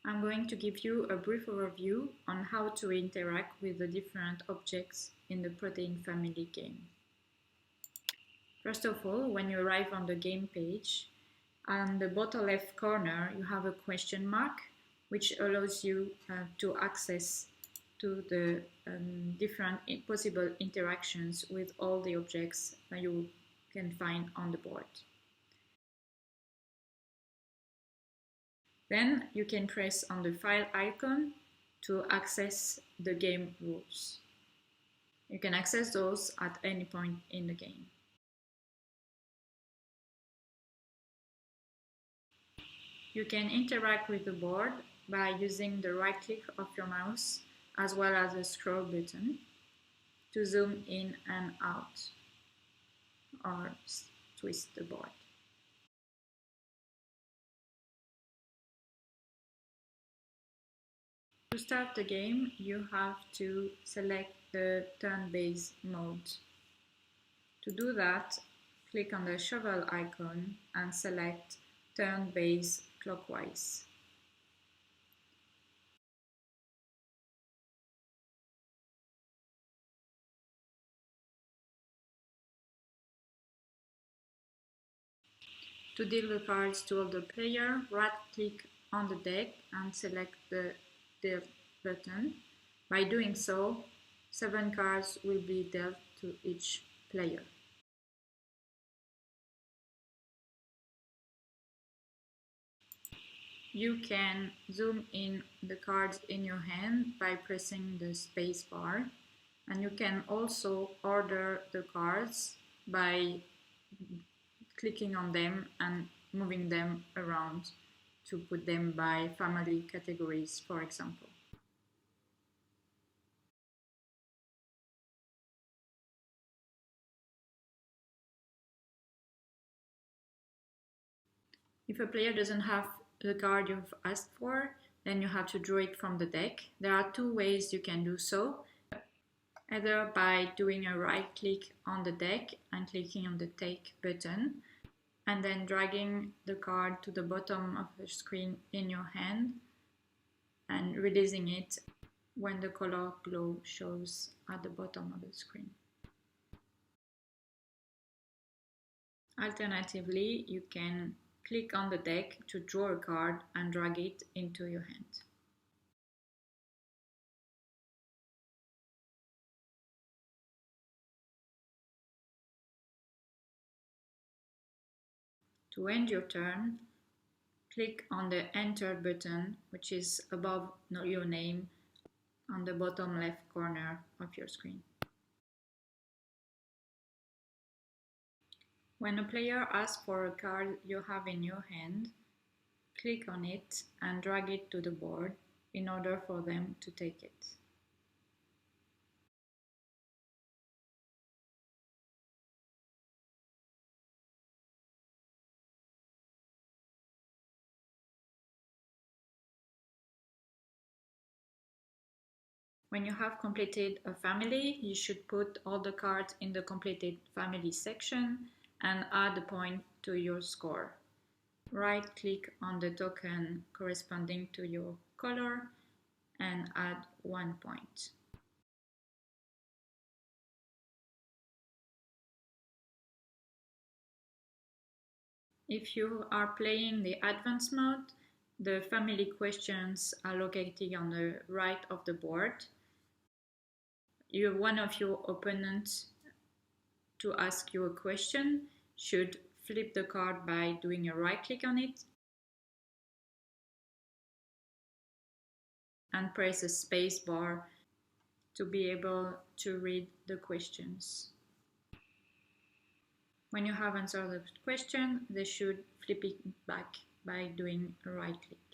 I'm going to give you a brief overview on how to interact with the different objects in the Protein Family game. First of all, when you arrive on the game page, on the bottom left corner you have a question mark, which allows you to access to the different possible interactions with all the objects that you can find on the board. Then you can press on the file icon to access the game rules. You can access those at any point in the game. You can interact with the board by using the right click of your mouse as well as the scroll button to zoom in and out or twist the board. To start the game, you have to select the turn-based mode. To do that, click on the shovel icon and select turn-based clockwise. To deal the cards to other player, right-click on the deck and select the Deal button. By doing so, 7 cards will be dealt to each player. You can zoom in the cards in your hand by pressing the space bar, and you can also order the cards by clicking on them and moving them around to put them by family categories, for example. If a player doesn't have the card you've asked for, then you have to draw it from the deck. There are 2 ways you can do so. Either by doing a right click on the deck and clicking on the Take button, and then dragging the card to the bottom of the screen in your hand and releasing it when the color glow shows at the bottom of the screen. Alternatively, you can click on the deck to draw a card and drag it into your hand. To end your turn, click on the Enter button, which is above your name on the bottom left corner of your screen. When a player asks for a card you have in your hand, click on it and drag it to the board in order for them to take it. When you have completed a family, you should put all the cards in the completed family section and add a point to your score. Right-click on the token corresponding to your color and add 1 point. If you are playing the advanced mode, the family questions are located on the right of the board. One of your opponents to ask you a question should flip the card by doing a right click on it and press the space bar to be able to read the questions. When you have answered the question, they should flip it back by doing a right click.